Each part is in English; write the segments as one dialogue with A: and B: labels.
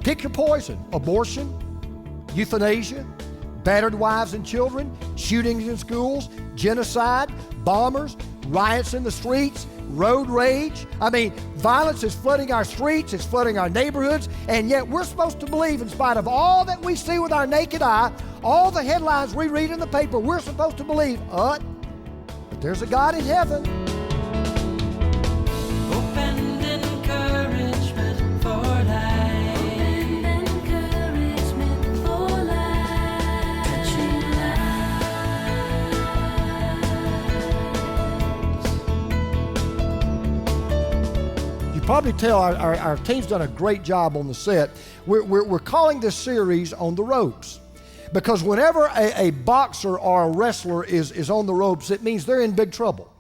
A: Pick your poison: abortion, euthanasia, battered wives and children, shootings in schools, genocide, bombers, riots in the streets, road rage. Violence is flooding our streets, it's flooding our neighborhoods, and yet we're supposed to believe, in spite of all that we see with our naked eye, all the headlines we read in the paper, we're supposed to believe, but there's a God in heaven.
B: Hope and encouragement for life. Hope and encouragement for life. Touching lives.
A: You probably tell our team's done a great job on the set. We're calling this series On the Ropes, because whenever a boxer or a wrestler is on the ropes, it means they're in big trouble.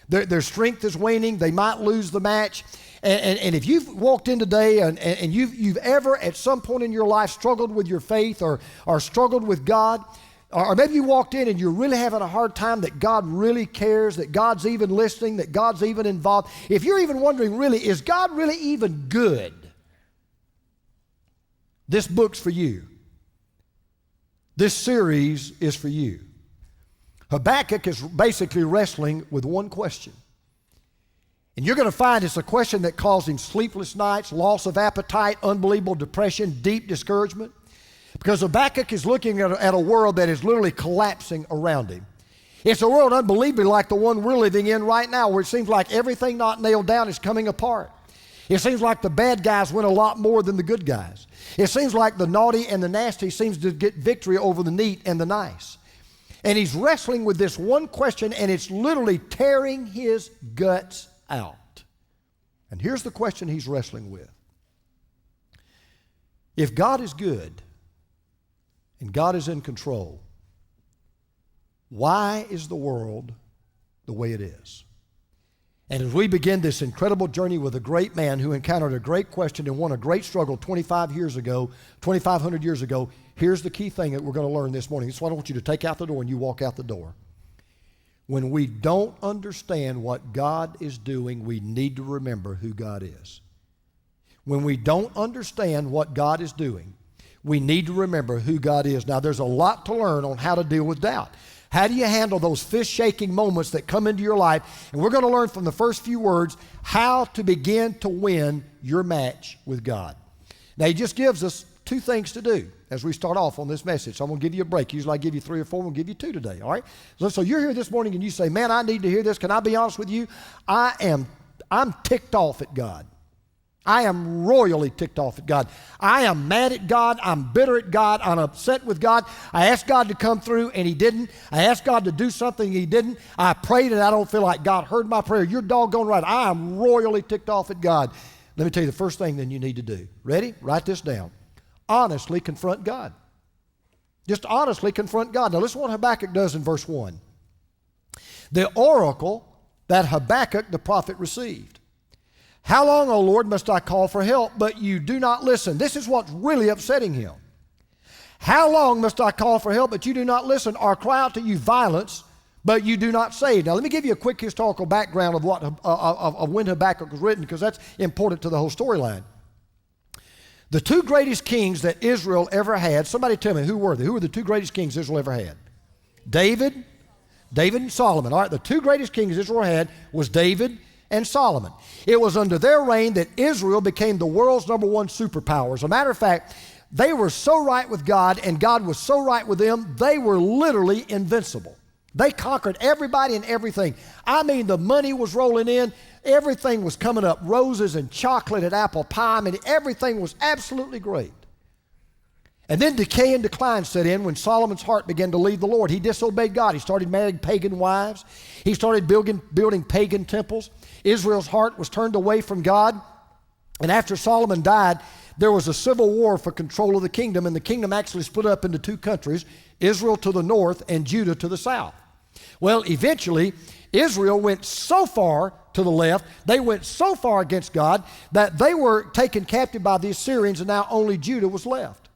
A: Their strength is waning. They might lose the match. And if you've walked in today and you've ever at some point in your life struggled with your faith or struggled with God, or maybe you walked in and you're really having a hard time that God really cares, that God's even listening, that God's even involved. If you're even wondering, really, is God really even good? This book's for you. This series is for you. Habakkuk is basically wrestling with one question. And you're going to find it's a question that caused him sleepless nights, loss of appetite, unbelievable depression, deep discouragement. Because Habakkuk is looking at a world that is literally collapsing around him. It's a world unbelievably like the one we're living in right now, where it seems like everything not nailed down is coming apart. It seems like the bad guys win a lot more than the good guys. It seems like the naughty and the nasty seems to get victory over the neat and the nice. And he's wrestling with this one question, and it's literally tearing his guts out. And here's the question he's wrestling with. If God is good and God is in control, why is the world the way it is? And as we begin this incredible journey with a great man who encountered a great question and won a great struggle 2,500 years ago, here's the key thing that we're going to learn this morning. This is what I want you to take out the door and you walk out the door. When we don't understand what God is doing, we need to remember who God is. When we don't understand what God is doing, we need to remember who God is. Now, there's a lot to learn on how to deal with doubt. How do you handle those fist-shaking moments that come into your life? And we're going to learn from the first few words how to begin to win your match with God. Now, he just gives us two things to do as we start off on this message. So I'm going to give you a break. Usually I give you 3 or 4. I'm going to give you 2 today, all right? So you're here this morning and you say, man, I need to hear this. Can I be honest with you? I'm ticked off at God. I am royally ticked off at God. I am mad at God. I'm bitter at God. I'm upset with God. I asked God to come through and He didn't. I asked God to do something He didn't. I prayed and I don't feel like God heard my prayer. You're doggone right. I am royally ticked off at God. Let me tell you the first thing then you need to do. Ready? Write this down. Honestly confront God. Just honestly confront God. Now listen to what Habakkuk does in verse 1. The oracle that Habakkuk the prophet received. How long, O Lord, must I call for help, but you do not listen? This is what's really upsetting him. How long must I call for help, but you do not listen, or cry out to you violence, but you do not save? Now, let me give you a quick historical background of when Habakkuk was written, because that's important to the whole storyline. The 2 greatest kings that Israel ever had, somebody tell me, who were they? Who were the 2 greatest kings Israel ever had? David and Solomon. All right, the 2 greatest kings Israel had was David and Solomon. It was under their reign that Israel became the world's #1 superpower. As a matter of fact, they were so right with God and God was so right with them, they were literally invincible. They conquered everybody and everything. I mean, the money was rolling in. Everything was coming up. Roses and chocolate and apple pie. I mean, everything was absolutely great. And then decay and decline set in when Solomon's heart began to leave the Lord. He disobeyed God. He started marrying pagan wives. He started building pagan temples. Israel's heart was turned away from God. And after Solomon died, there was a civil war for control of the kingdom, and the kingdom actually split up into 2 countries, Israel to the north and Judah to the south. Well, eventually, Israel went so far to the left, they went so far against God, that they were taken captive by the Assyrians, and now only Judah was left.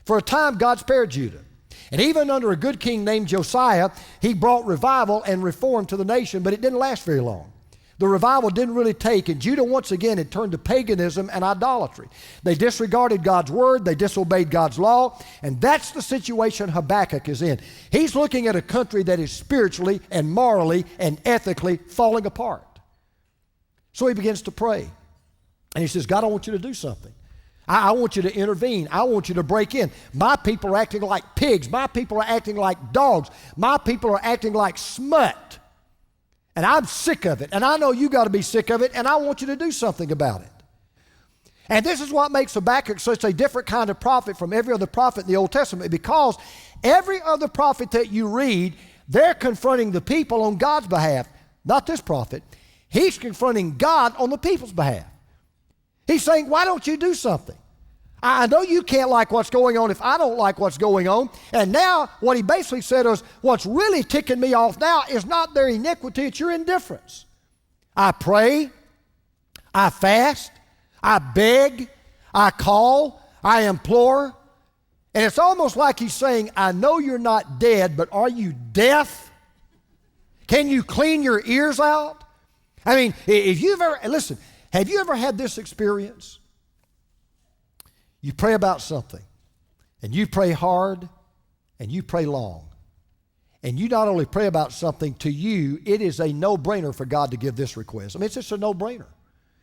A: For a time, God spared Judah. And even under a good king named Josiah, he brought revival and reform to the nation, but it didn't last very long. The revival didn't really take, and Judah once again had turned to paganism and idolatry. They disregarded God's word, they disobeyed God's law, and that's the situation Habakkuk is in. He's looking at a country that is spiritually and morally and ethically falling apart. So he begins to pray. And he says, God, I want you to do something. I want you to intervene. I want you to break in. My people are acting like pigs. My people are acting like dogs. My people are acting like smut. And I'm sick of it. And I know you got to be sick of it. And I want you to do something about it. And this is what makes Habakkuk such a different kind of prophet from every other prophet in the Old Testament, because every other prophet that you read, they're confronting the people on God's behalf. Not this prophet. He's confronting God on the people's behalf. He's saying, why don't you do something? I know you can't like what's going on if I don't like what's going on. And now what he basically said is, what's really ticking me off now is not their iniquity, it's your indifference. I pray, I fast, I beg, I call, I implore. And it's almost like he's saying, I know you're not dead, but are you deaf? Can you clean your ears out? I mean, if you've ever, listen, have you ever had this experience? You pray about something, and you pray hard, and you pray long. And you not only pray about something, to you, it is a no-brainer for God to give this request. I mean, it's just a no-brainer.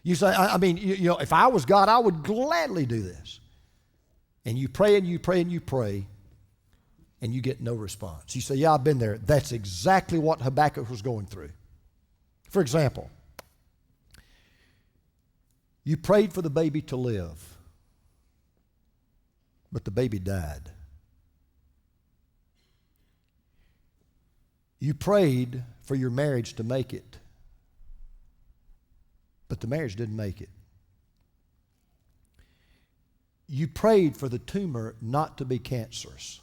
A: You say, you know, if I was God, I would gladly do this. And you pray and you pray and you pray, and you get no response. You say, yeah, I've been there. That's exactly what Habakkuk was going through. For example, you prayed for the baby to live, but the baby died. You prayed for your marriage to make it, but the marriage didn't make it. You prayed for the tumor not to be cancerous,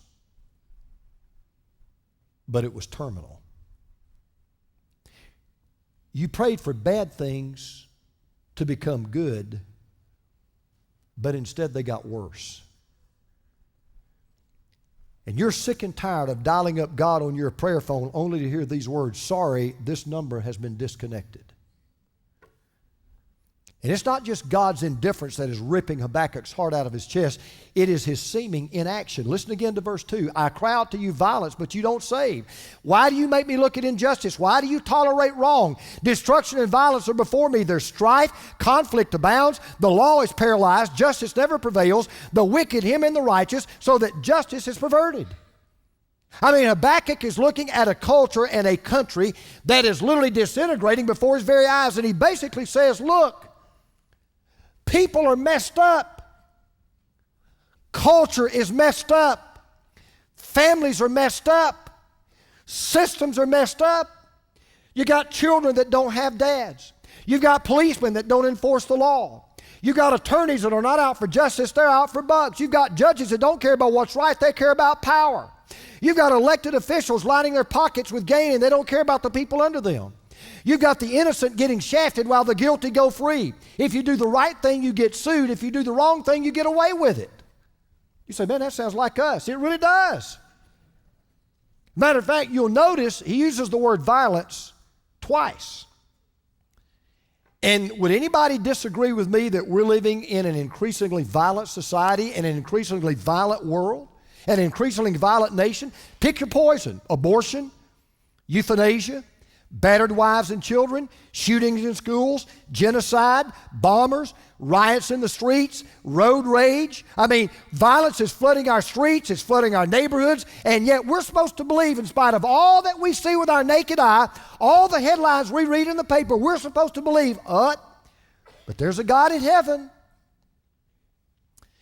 A: but it was terminal. You prayed for bad things to become good, but instead they got worse. And you're sick and tired of dialing up God on your prayer phone only to hear these words, sorry, this number has been disconnected. And it's not just God's indifference that is ripping Habakkuk's heart out of his chest. It is his seeming inaction. Listen again to verse 2. I cry out to you violence, but you don't save. Why do you make me look at injustice? Why do you tolerate wrong? Destruction and violence are before me. There's strife, conflict abounds. The law is paralyzed. Justice never prevails. The wicked hem in the righteous, so that justice is perverted. I mean, Habakkuk is looking at a culture and a country that is literally disintegrating before his very eyes. And he basically says, look, people are messed up. Culture is messed up. Families are messed up. Systems are messed up. You got children that don't have dads. You've got policemen that don't enforce the law. You've got attorneys that are not out for justice, they're out for bucks. You've got judges that don't care about what's right, they care about power. You've got elected officials lining their pockets with gain and they don't care about the people under them. You've got the innocent getting shafted while the guilty go free. If you do the right thing, you get sued. If you do the wrong thing, you get away with it. You say, man, that sounds like us. It really does. Matter of fact, you'll notice he uses the word violence twice. And would anybody disagree with me that we're living in an increasingly violent society and an increasingly violent world, an increasingly violent nation? Pick your poison. Abortion, euthanasia, battered wives and children, shootings in schools, genocide, bombers, riots in the streets, road rage. I mean, violence is flooding our streets, it's flooding our neighborhoods, and yet we're supposed to believe, in spite of all that we see with our naked eye, all the headlines we read in the paper, we're supposed to believe, but there's a God in heaven,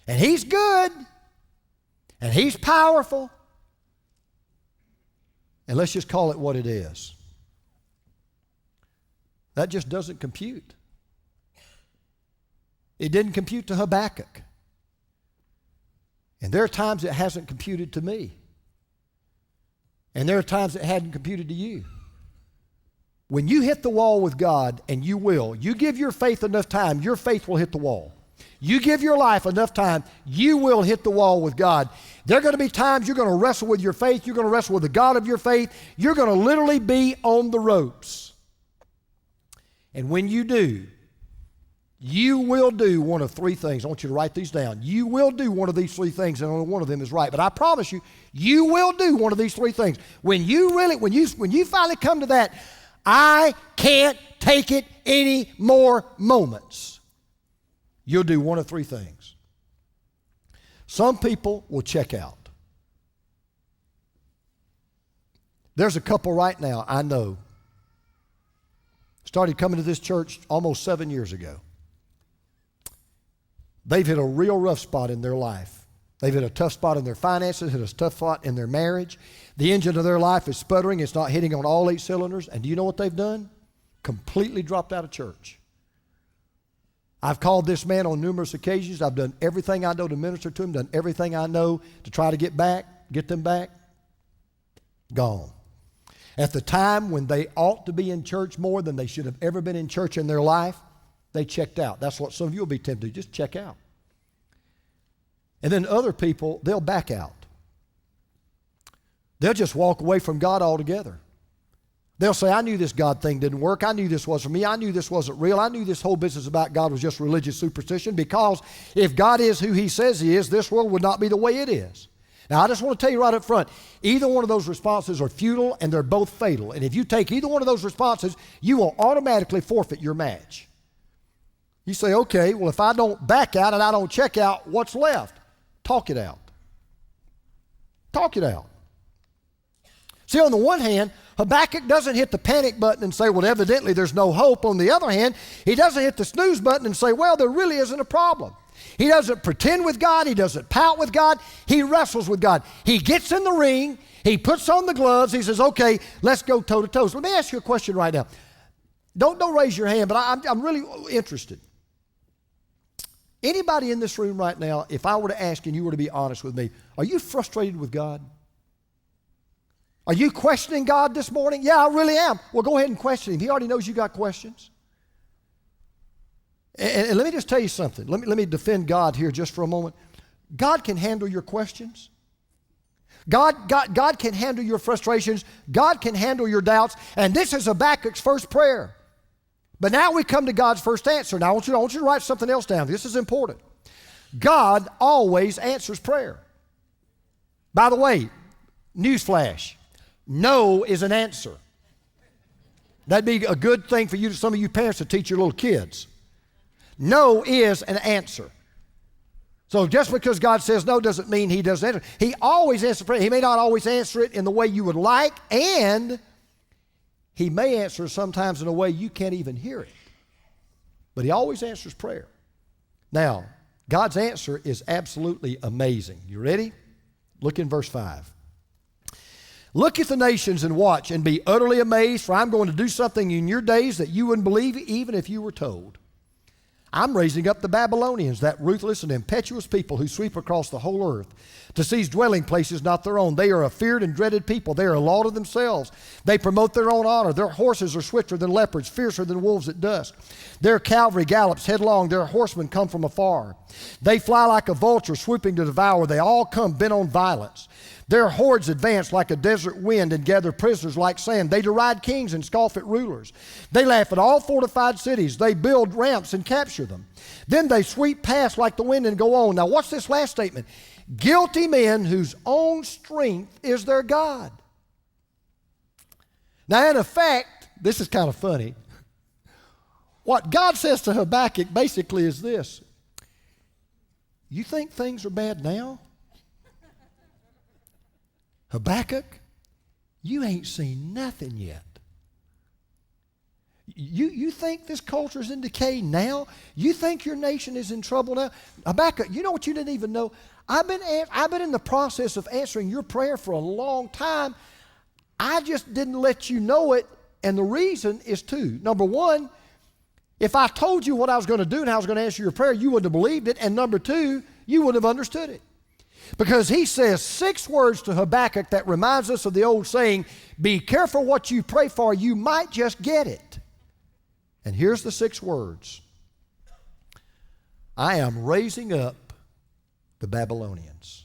A: and He's good, and He's powerful, and let's just call it what it is. That just doesn't compute. It didn't compute to Habakkuk. And there are times it hasn't computed to me. And there are times it hadn't computed to you. When you hit the wall with God, and you will, you give your faith enough time, your faith will hit the wall. You give your life enough time, you will hit the wall with God. There are going to be times you're going to wrestle with your faith, you're going to wrestle with the God of your faith, you're going to literally be on the ropes. And when you do, you will do one of three things. I want you to write these down. You will do one of these three things, and only one of them is right. But I promise you, you will do one of these three things. When you finally come to that, I can't take it any more moments, you'll do one of three things. Some people will check out. There's a couple right now I know started coming to this church almost 7 years ago. They've hit a real rough spot in their life. They've hit a tough spot in their finances, hit a tough spot in their marriage. The engine of their life is sputtering. It's not hitting on all 8 cylinders. And do you know what they've done? Completely dropped out of church. I've called this man on numerous occasions. I've done everything I know to minister to him, done everything I know to try to get them back. Gone. At the time when they ought to be in church more than they should have ever been in church in their life, they checked out. That's what some of you will be tempted to do. Just check out. And then other people, they'll back out. They'll just walk away from God altogether. They'll say, I knew this God thing didn't work. I knew this wasn't me. I knew this wasn't real. I knew this whole business about God was just religious superstition, because if God is who he says he is, this world would not be the way it is. Now, I just want to tell you right up front, either one of those responses are futile and they're both fatal. And if you take either one of those responses, you will automatically forfeit your match. You say, okay, well, if I don't back out and I don't check out, what's left? Talk it out. Talk it out. See, on the one hand, Habakkuk doesn't hit the panic button and say, well, evidently there's no hope. On the other hand, he doesn't hit the snooze button and say, well, there really isn't a problem. He doesn't pretend with God. He doesn't pout with God. He wrestles with God. He gets in the ring. He puts on the gloves. He says, okay, let's go toe to toe. So let me ask you a question right now. Don't raise your hand, but I'm really interested. Anybody in this room right now, if I were to ask and you were to be honest with me, are you frustrated with God? Are you questioning God this morning? Yeah, I really am. Well, go ahead and question him. He already knows you got questions. And let me just tell you something. Let me defend God here just for a moment. God can handle your questions. God can handle your frustrations. God can handle your doubts. And this is Habakkuk's first prayer. But now we come to God's first answer. Now I want you to write something else down. This is important. God always answers prayer. By the way, newsflash, no is an answer. That'd be a good thing for you, some of you parents, to teach your little kids. No is an answer. So just because God says no doesn't mean he doesn't answer. He always answers prayer. He may not always answer it in the way you would like, and he may answer sometimes in a way you can't even hear it. But he always answers prayer. Now, God's answer is absolutely amazing. You ready? Look in verse 5. Look at the nations and watch and be utterly amazed, for I'm going to do something in your days that you wouldn't believe even if you were told. I'm raising up the Babylonians, that ruthless and impetuous people who sweep across the whole earth to seize dwelling places not their own. They are a feared and dreaded people. They are a law to themselves. They promote their own honor. Their horses are swifter than leopards, fiercer than wolves at dusk. Their cavalry gallops headlong. Their horsemen come from afar. They fly like a vulture swooping to devour. They all come bent on violence. Their hordes advance like a desert wind and gather prisoners like sand. They deride kings and scoff at rulers. They laugh at all fortified cities. They build ramps and capture them. Then they sweep past like the wind and go on. Now what's this last statement? Guilty men whose own strength is their God. Now in effect, this is kind of funny. What God says to Habakkuk basically is this. You think things are bad now? Habakkuk, you ain't seen nothing yet. You think this culture is in decay now? You think your nation is in trouble now? Habakkuk, you know what you didn't even know? I've been in the process of answering your prayer for a long time. I just didn't let you know it, and the reason is two. Number one, if I told you what I was going to do and how I was going to answer your prayer, you wouldn't have believed it. And number two, you wouldn't have understood it. Because he says 6 words to Habakkuk that reminds us of the old saying, be careful what you pray for, you might just get it. And here's the 6 words. I am raising up the Babylonians.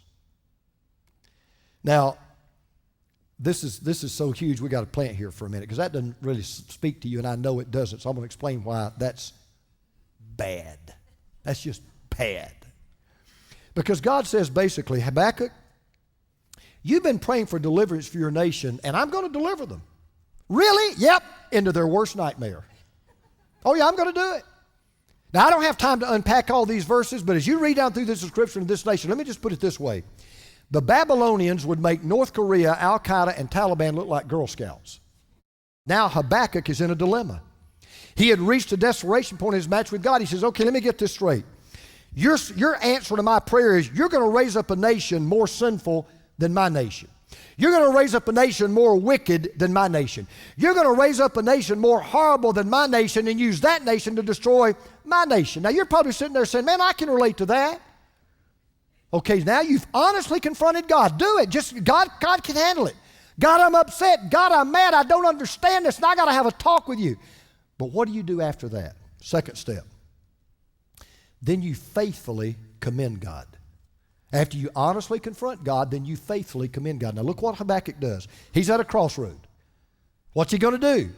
A: Now, This is so huge, we got to plant here for a minute, because that doesn't really speak to you, and I know it doesn't, so I'm going to explain why that's bad. That's just bad. Because God says basically, Habakkuk, you've been praying for deliverance for your nation, and I'm going to deliver them. Really? Yep, into their worst nightmare. Oh yeah, I'm going to do it. Now, I don't have time to unpack all these verses, but as you read down through this description of this nation, let me just put it this way. The Babylonians would make North Korea, Al-Qaeda, and Taliban look like Girl Scouts. Now Habakkuk is in a dilemma. He had reached a desperation point in his match with God. He says, okay, let me get this straight. Your answer to my prayer is you're going to raise up a nation more sinful than my nation. You're going to raise up a nation more wicked than my nation. You're going to raise up a nation more horrible than my nation and use that nation to destroy my nation. Now you're probably sitting there saying, man, I can relate to that. Okay, now you've honestly confronted God. Do it. Just God can handle it. God, I'm upset. God, I'm mad. I don't understand this, and I got to have a talk with you. But what do you do after that? Second step. Then you faithfully commend God. After you honestly confront God, then you faithfully commend God. Now look what Habakkuk does. He's at a crossroad. What's he going to do?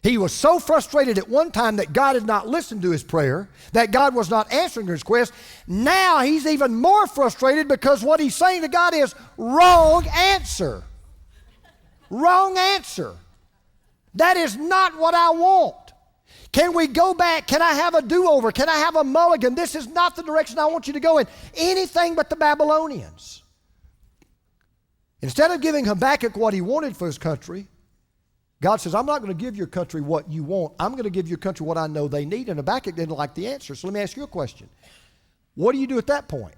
A: He was so frustrated at one time that God had not listened to his prayer, that God was not answering his request. Now he's even more frustrated because what he's saying to God is, wrong answer. Wrong answer. That is not what I want. Can we go back? Can I have a do-over? Can I have a mulligan? This is not the direction I want you to go in. Anything but the Babylonians. Instead of giving Habakkuk what he wanted for his country, God says, I'm not going to give your country what you want. I'm going to give your country what I know they need. And Habakkuk didn't like the answer. So let me ask you a question. What do you do at that point?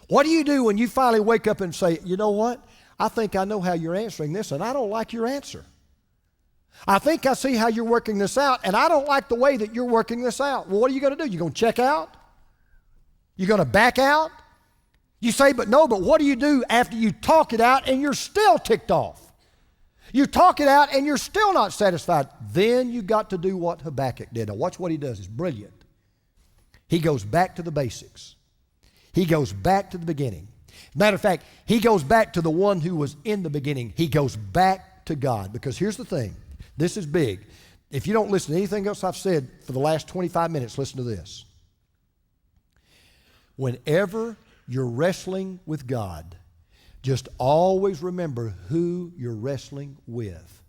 A: What do you do when you finally wake up and say, you know what? I think I know how you're answering this, and I don't like your answer. I think I see how you're working this out, and I don't like the way that you're working this out. Well, what are you going to do? You're going to check out? You're going to back out? You say, but what do you do after you talk it out and you're still ticked off? You talk it out and you're still not satisfied. Then you got to do what Habakkuk did. Now watch what he does. It's brilliant. He goes back to the basics. He goes back to the beginning. Matter of fact, he goes back to the one who was in the beginning. He goes back to God. Because here's the thing. This is big. If you don't listen to anything else I've said for the last 25 minutes, listen to this. Whenever you're wrestling with God, just always remember who you're wrestling with.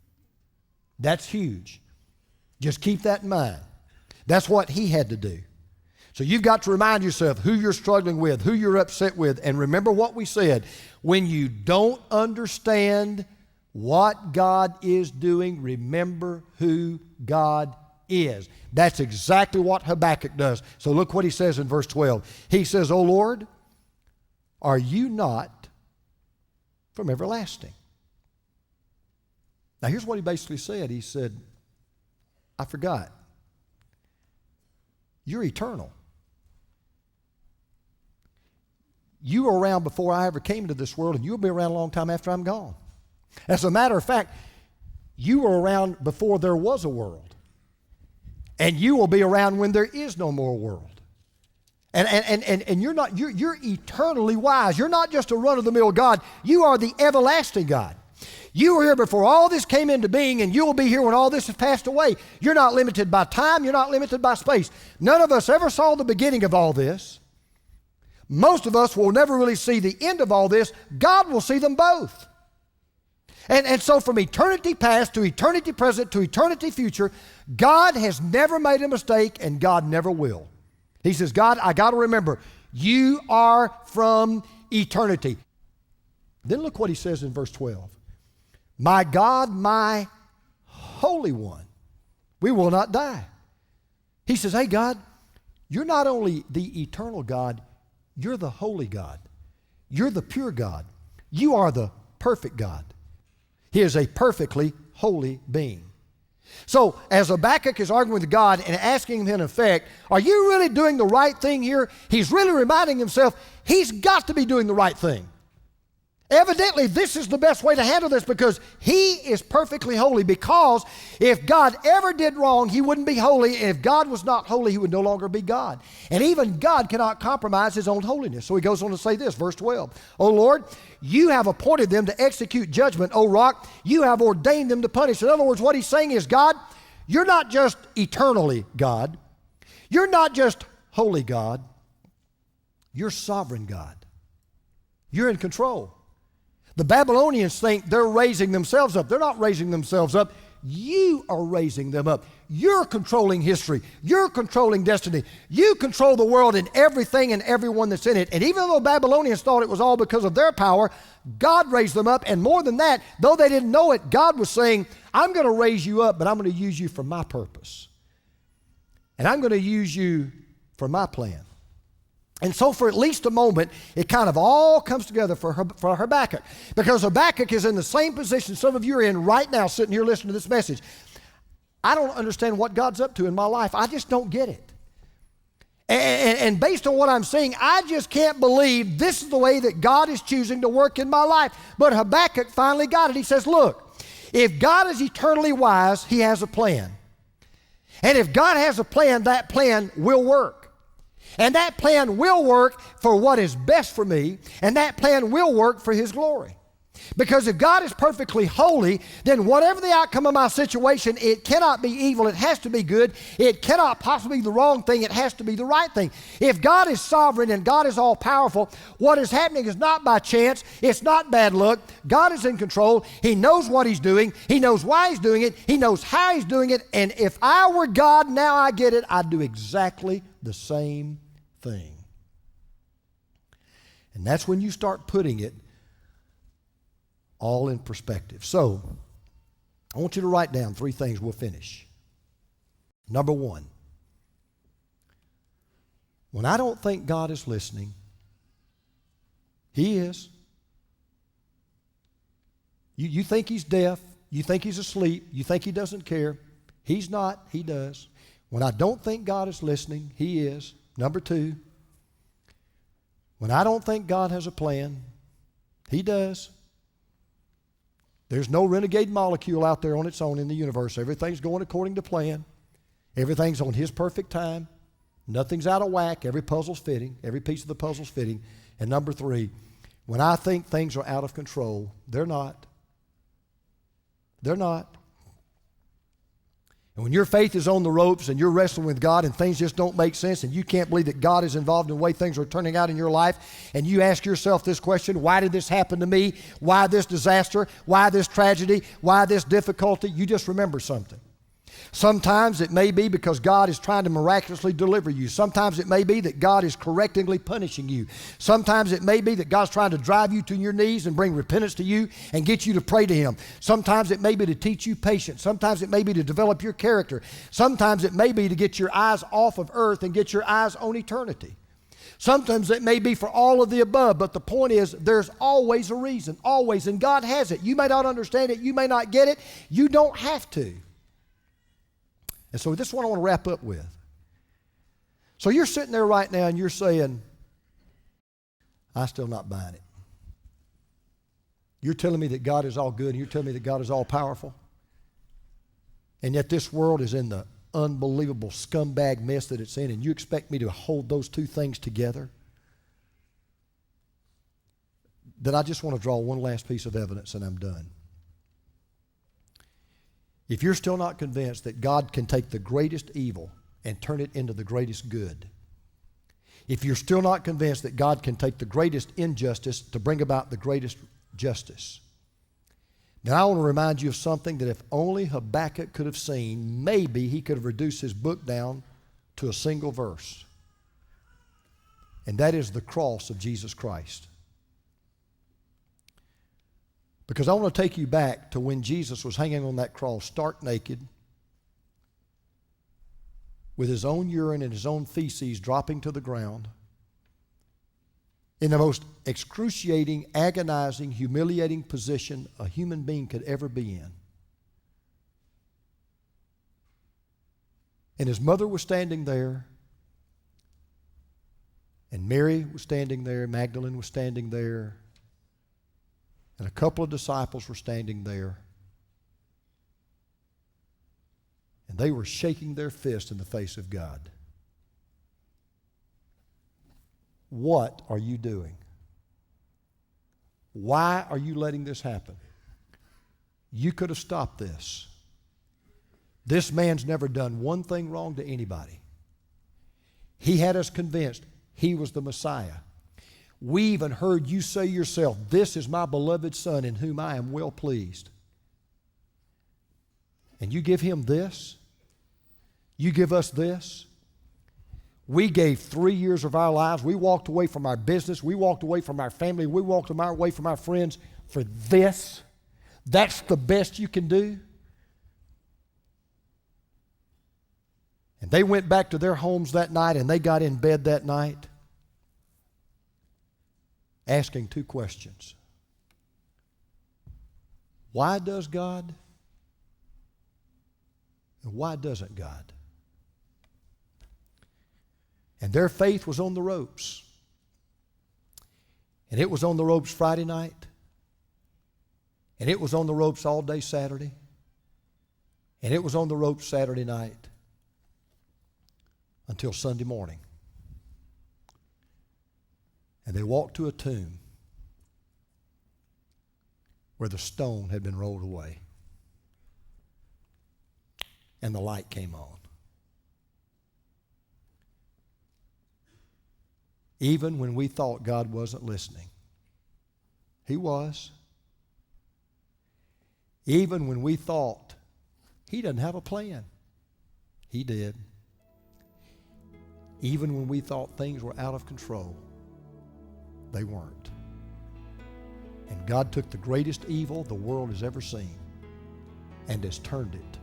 A: That's huge. Just keep that in mind. That's what he had to do. So you've got to remind yourself who you're struggling with, who you're upset with, and remember what we said. When you don't understand what God is doing, remember who God is. That's exactly what Habakkuk does. So look what he says in verse 12. He says, O Lord, are you not from everlasting? Now here's what he basically said. He said, I forgot. You're eternal. You were around before I ever came into this world, and you'll be around a long time after I'm gone. As a matter of fact, you were around before there was a world. And you will be around when there is no more world. And you're eternally wise. You're not just a run-of-the-mill God. You are the everlasting God. You were here before all this came into being, and you will be here when all this has passed away. You're not limited by time. You're not limited by space. None of us ever saw the beginning of all this. Most of us will never really see the end of all this. God will see them both. And so from eternity past to eternity present to eternity future, God has never made a mistake, and God never will. He says, God, I got to remember, you are from eternity. Then look what he says in verse 12. My God, my Holy One, we will not die. He says, hey God, you're not only the eternal God, you're the holy God. You're the pure God. You are the perfect God. He is a perfectly holy being. So as Habakkuk is arguing with God and asking him in effect, are you really doing the right thing here? He's really reminding himself he's got to be doing the right thing. Evidently, this is the best way to handle this because he is perfectly holy. Because if God ever did wrong, he wouldn't be holy. And if God was not holy, he would no longer be God. And even God cannot compromise his own holiness. So he goes on to say this, verse 12. O Lord, you have appointed them to execute judgment. O rock, you have ordained them to punish. In other words, what he's saying is, God, you're not just eternally God. You're not just holy God. You're sovereign God. You're in control. The Babylonians think they're raising themselves up. They're not raising themselves up. You are raising them up. You're controlling history. You're controlling destiny. You control the world and everything and everyone that's in it. And even though Babylonians thought it was all because of their power, God raised them up. And more than that, though they didn't know it, God was saying, I'm going to raise you up, but I'm going to use you for my purpose. And I'm going to use you for my plan. And so for at least a moment, it kind of all comes together for Habakkuk. Because Habakkuk is in the same position some of you are in right now, sitting here listening to this message. I don't understand what God's up to in my life. I just don't get it. And based on what I'm seeing, I just can't believe this is the way that God is choosing to work in my life. But Habakkuk finally got it. He says, look, if God is eternally wise, he has a plan. And if God has a plan, that plan will work. And that plan will work for what is best for me, and that plan will work for his glory. Because if God is perfectly holy, then whatever the outcome of my situation, it cannot be evil, it has to be good. It cannot possibly be the wrong thing, it has to be the right thing. If God is sovereign and God is all-powerful, what is happening is not by chance, it's not bad luck. God is in control, he knows what he's doing, he knows why he's doing it, he knows how he's doing it, and if I were God, now I get it, I'd do exactly the same thing. And that's when you start putting it all in perspective. So, I want you to write down 3 things. We'll finish. Number 1, when I don't think God is listening, he is. You think he's deaf, you think he's asleep, you think he doesn't care. He's not, he does. When I don't think God is listening, he is. Number 2, when I don't think God has a plan, he does. There's no renegade molecule out there on its own in the universe. Everything's going according to plan. Everything's on his perfect time. Nothing's out of whack. Every puzzle's fitting. Every piece of the puzzle's fitting. And number 3, when I think things are out of control, they're not. They're not. And when your faith is on the ropes and you're wrestling with God and things just don't make sense and you can't believe that God is involved in the way things are turning out in your life, and you ask yourself this question, why did this happen to me? Why this disaster? Why this tragedy? Why this difficulty? You just remember something. Sometimes it may be because God is trying to miraculously deliver you. Sometimes it may be that God is correctingly punishing you. Sometimes it may be that God's trying to drive you to your knees and bring repentance to you and get you to pray to him. Sometimes it may be to teach you patience. Sometimes it may be to develop your character. Sometimes it may be to get your eyes off of earth and get your eyes on eternity. Sometimes it may be for all of the above, but the point is there's always a reason, always, and God has it. You may not understand it, you may not get it, you don't have to. And so this is what I want to wrap up with. So you're sitting there right now and you're saying, I'm still not buying it. You're telling me that God is all good and you're telling me that God is all powerful. And yet this world is in the unbelievable scumbag mess that it's in, and you expect me to hold those 2 things together? Then I just want to draw one last piece of evidence and I'm done. If you're still not convinced that God can take the greatest evil and turn it into the greatest good, if you're still not convinced that God can take the greatest injustice to bring about the greatest justice, then I want to remind you of something that if only Habakkuk could have seen, maybe he could have reduced his book down to a single verse. And that is the cross of Jesus Christ. Because I want to take you back to when Jesus was hanging on that cross, stark naked, with his own urine and his own feces dropping to the ground, in the most excruciating, agonizing, humiliating position a human being could ever be in. And his mother was standing there, and Mary was standing there, Magdalene was standing there, And a couple of disciples were standing there. And they were shaking their fist in the face of God. What are you doing? Why are you letting this happen? You could have stopped this. This man's never done one thing wrong to anybody. He had us convinced he was the Messiah. We even heard you say yourself, "This is my beloved Son in whom I am well pleased." And you give him this? You give us this? We gave 3 years of our lives. We walked away from our business. We walked away from our family. We walked away from our friends for this. That's the best you can do? And they went back to their homes that night, and they got in bed that night asking 2 questions. Why does God? And why doesn't God? And their faith was on the ropes. And it was on the ropes Friday night. And it was on the ropes all day Saturday. And it was on the ropes Saturday night until Sunday morning. And they walked to a tomb where the stone had been rolled away. And the light came on. Even when we thought God wasn't listening, He was. Even when we thought He doesn't have a plan, He did. Even when we thought things were out of control, they weren't. And God took the greatest evil the world has ever seen and has turned it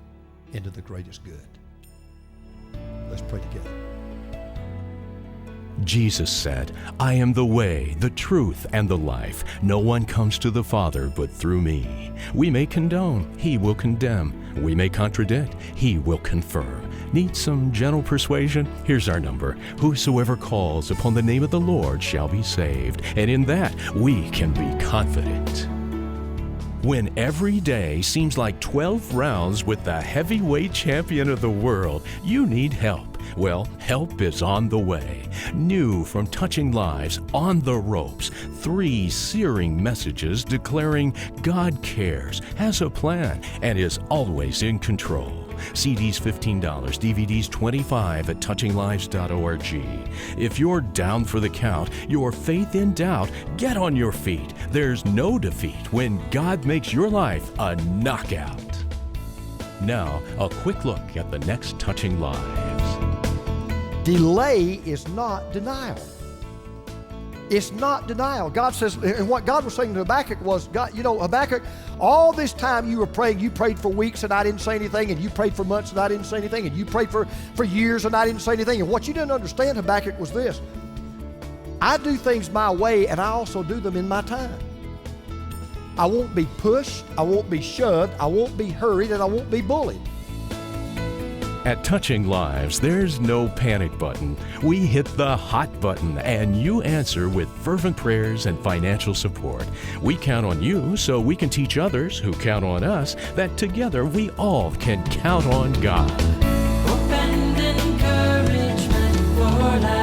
A: into the greatest good. Let's pray together.
C: Jesus said, "I am the way, the truth, and the life. No one comes to the Father but through me." We may condone, He will condemn. We may contradict, He will confirm. Need some gentle persuasion? Here's our number. Whosoever calls upon the name of the Lord shall be saved. And in that, we can be confident. When every day seems like 12 rounds with the heavyweight champion of the world, you need help. Well, help is on the way. New from Touching Lives, On the Ropes. 3 searing messages declaring God cares, has a plan, and is always in control. CDs $15, DVDs $25 at touchinglives.org. If you're down for the count, your faith in doubt, get on your feet. There's no defeat when God makes your life a knockout. Now, a quick look at the next Touching Lives.
A: Delay is not denial. It's not denial. God says, and what God was saying to Habakkuk was, God, Habakkuk, all this time you were praying, you prayed for weeks and I didn't say anything, and you prayed for months and I didn't say anything, and you prayed for years and I didn't say anything. And what you didn't understand, Habakkuk, was this: I do things my way, and I also do them in my time. I won't be pushed, I won't be shoved, I won't be hurried, and I won't be bullied.
C: At Touching Lives, there's no panic button. We hit the hot button, and you answer with fervent prayers and financial support. We count on you so we can teach others who count on us that together we all can count on God.
B: Hope and encouragement for life.